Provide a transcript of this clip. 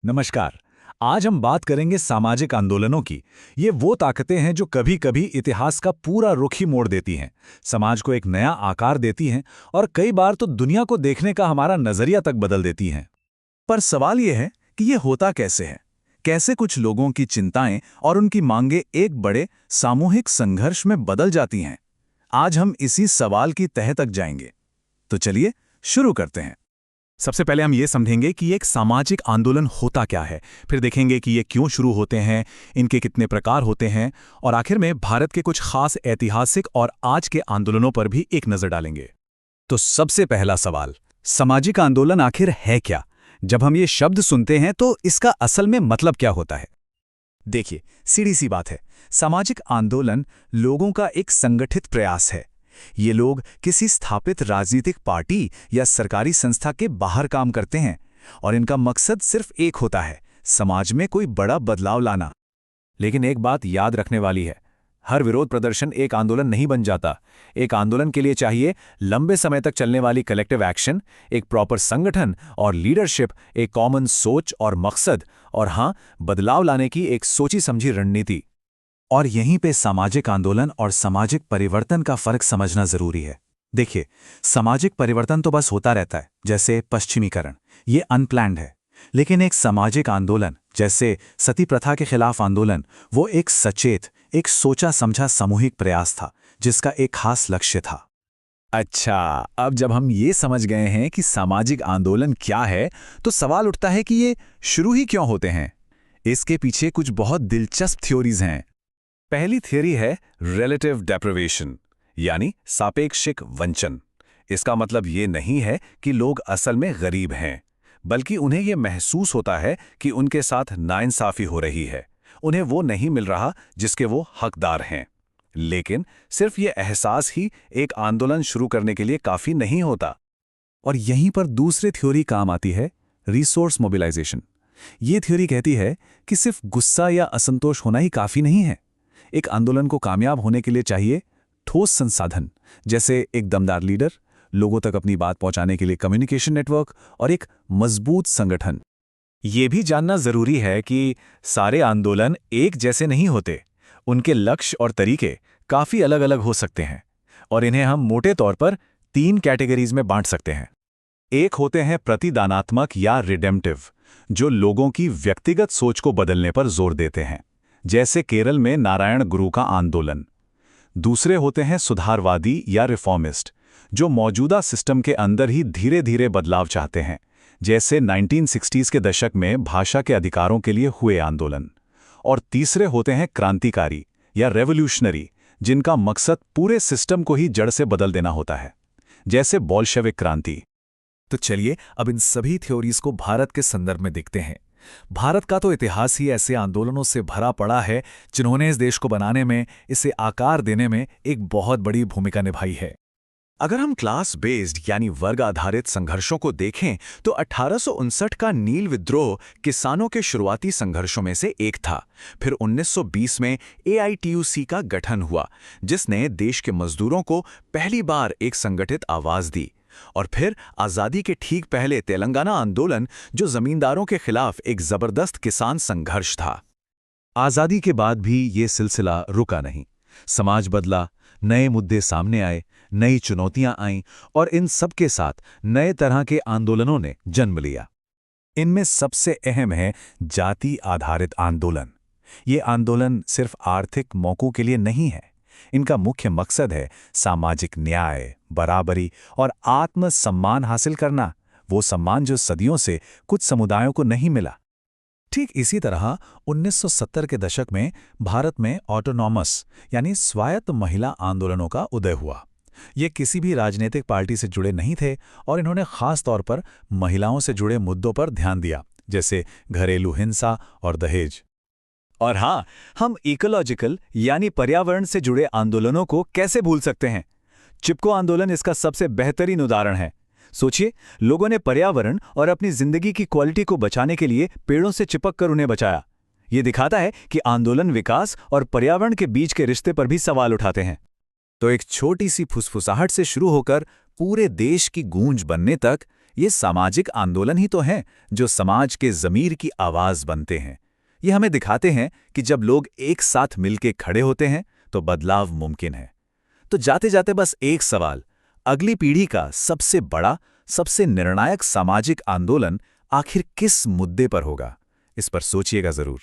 नमस्कार। आज हम बात करेंगे सामाजिक आंदोलनों की। ये वो ताकतें हैं जो कभी-कभी इतिहास का पूरा रुख ही मोड़ देती हैं, समाज को एक नया आकार देती हैं और कई बार तो दुनिया को देखने का हमारा नजरिया तक बदल देती हैं। पर सवाल यह है कि ये होता कैसे है? कैसे कुछ लोगों की चिंताएं और उनकी मांगें एक बड़े सामूहिक संघर्ष में बदल जाती हैं? आज हम इसी सवाल की तह तक जाएंगे। तो चलिए शुरू करते हैं। सबसे पहले हम ये समझेंगे कि एक सामाजिक आंदोलन होता क्या है, फिर देखेंगे कि ये क्यों शुरू होते हैं, इनके कितने प्रकार होते हैं, और आखिर में भारत के कुछ खास ऐतिहासिक और आज के आंदोलनों पर भी एक नजर डालेंगे। तो सबसे पहला सवाल, सामाजिक आंदोलन आखिर है क्या? जब हम ये शब्द सुनते हैं तो इसका असल में मतलब क्या होता है? देखिए, सीधी सी बात है, सामाजिक आंदोलन लोगों का एक संगठित प्रयास है। ये लोग किसी स्थापित राजनीतिक पार्टी या सरकारी संस्था के बाहर काम करते हैं और इनका मकसद सिर्फ एक होता है, समाज में कोई बड़ा बदलाव लाना। लेकिन एक बात याद रखने वाली है, हर विरोध प्रदर्शन एक आंदोलन नहीं बन जाता। एक आंदोलन के लिए चाहिए लंबे समय तक चलने वाली कलेक्टिव एक्शन, एक प्रॉपर संगठन और लीडरशिप, एक कॉमन सोच और मकसद, और हाँ, बदलाव लाने की एक सोची समझी रणनीति। और यहीं पे सामाजिक आंदोलन और सामाजिक परिवर्तन का फर्क समझना जरूरी है। देखिए, सामाजिक परिवर्तन तो बस होता रहता है, जैसे पश्चिमीकरण, ये अनप्लैन्ड है। लेकिन एक सामाजिक आंदोलन, जैसे सती प्रथा के खिलाफ आंदोलन, वो एक सचेत, एक सोचा समझा सामूहिक प्रयास था, जिसका एक खास लक्ष्य था। अच्छा, अब जब हम ये समझ गए हैं कि सामाजिक आंदोलन क्या है, तो सवाल उठता है कि ये शुरू ही क्यों होते हैं। इसके पीछे कुछ बहुत दिलचस्प थ्योरीज हैं। पहली थ्योरी है रिलेटिव डेप्रिवेशन, यानी सापेक्षिक वंचन। इसका मतलब ये नहीं है कि लोग असल में गरीब हैं, बल्कि उन्हें ये महसूस होता है कि उनके साथ नाइंसाफी हो रही है, उन्हें वो नहीं मिल रहा जिसके वो हकदार हैं। लेकिन सिर्फ ये एहसास ही एक आंदोलन शुरू करने के लिए काफी नहीं होता। और यहीं पर दूसरी थ्योरी काम आती है, रिसोर्स मोबिलाइजेशन। ये थ्योरी कहती है कि सिर्फ गुस्सा या असंतोष होना ही काफी नहीं है। एक आंदोलन को कामयाब होने के लिए चाहिए ठोस संसाधन, जैसे एक दमदार लीडर, लोगों तक अपनी बात पहुंचाने के लिए कम्युनिकेशन नेटवर्क और एक मजबूत संगठन। ये भी जानना जरूरी है कि सारे आंदोलन एक जैसे नहीं होते। उनके लक्ष्य और तरीके काफी अलग अलग हो सकते हैं, और इन्हें हम मोटे तौर पर 3 कैटेगरीज में बांट सकते हैं। एक होते हैं प्रतिदानात्मक या रिडेम्पटिव, जो लोगों की व्यक्तिगत सोच को बदलने पर जोर देते हैं, जैसे केरल में नारायण गुरु का आंदोलन। दूसरे होते हैं सुधारवादी या रिफॉर्मिस्ट, जो मौजूदा सिस्टम के अंदर ही धीरे धीरे बदलाव चाहते हैं, जैसे 1960s के दशक में भाषा के अधिकारों के लिए हुए आंदोलन। और तीसरे होते हैं क्रांतिकारी या रेवोल्यूशनरी, जिनका मकसद पूरे सिस्टम को ही जड़ से बदल देना होता है, जैसे बोल्शेविक क्रांति। तो चलिए अब इन सभी थ्योरीज को भारत के संदर्भ में देखते हैं। भारत का तो इतिहास ही ऐसे आंदोलनों से भरा पड़ा है, जिन्होंने इस देश को बनाने में, इसे आकार देने में एक बहुत बड़ी भूमिका निभाई है। अगर हम क्लास बेस्ड यानी वर्ग आधारित संघर्षों को देखें तो 1859 का नील विद्रोह किसानों के शुरुआती संघर्षों में से एक था। फिर 1920 में AITUC का गठन हुआ, जिसने देश के मजदूरों को पहली बार एक संगठित आवाज दी। और फिर आज़ादी के ठीक पहले तेलंगाना आंदोलन, जो जमींदारों के खिलाफ एक जबरदस्त किसान संघर्ष था। आज़ादी के बाद भी ये सिलसिला रुका नहीं। समाज बदला, नए मुद्दे सामने आए, नई चुनौतियां आईं, और इन सब के साथ नए तरह के आंदोलनों ने जन्म लिया। इनमें सबसे अहम है जाति आधारित आंदोलन। ये आंदोलन सिर्फ आर्थिक मौकों के लिए नहीं है। इनका मुख्य मकसद है सामाजिक न्याय, बराबरी और आत्मसम्मान हासिल करना, वो सम्मान जो सदियों से कुछ समुदायों को नहीं मिला। ठीक इसी तरह 1970 के दशक में भारत में ऑटोनॉमस यानी स्वायत्त महिला आंदोलनों का उदय हुआ। ये किसी भी राजनीतिक पार्टी से जुड़े नहीं थे और इन्होंने खास तौर पर महिलाओं से जुड़े मुद्दों पर ध्यान दिया, जैसे घरेलू हिंसा और दहेज। और हाँ, हम इकोलॉजिकल यानी पर्यावरण से जुड़े आंदोलनों को कैसे भूल सकते हैं? चिपको आंदोलन इसका सबसे बेहतरीन उदाहरण है। सोचिए, लोगों ने पर्यावरण और अपनी जिंदगी की क्वालिटी को बचाने के लिए पेड़ों से चिपक कर उन्हें बचाया। ये दिखाता है कि आंदोलन विकास और पर्यावरण के बीच के रिश्ते पर भी सवाल उठाते हैं। तो एक छोटी सी फुसफुसाहट से शुरू होकर पूरे देश की गूंज बनने तक ये सामाजिक आंदोलन ही तो हैं जो समाज के ज़मीर की आवाज़ बनते हैं। ये हमें दिखाते हैं कि जब लोग एक साथ मिलके खड़े होते हैं तो बदलाव मुमकिन है। तो जाते जाते बस एक सवाल, अगली पीढ़ी का सबसे बड़ा, सबसे निर्णायक सामाजिक आंदोलन आखिर किस मुद्दे पर होगा? इस पर सोचिएगा ज़रूर।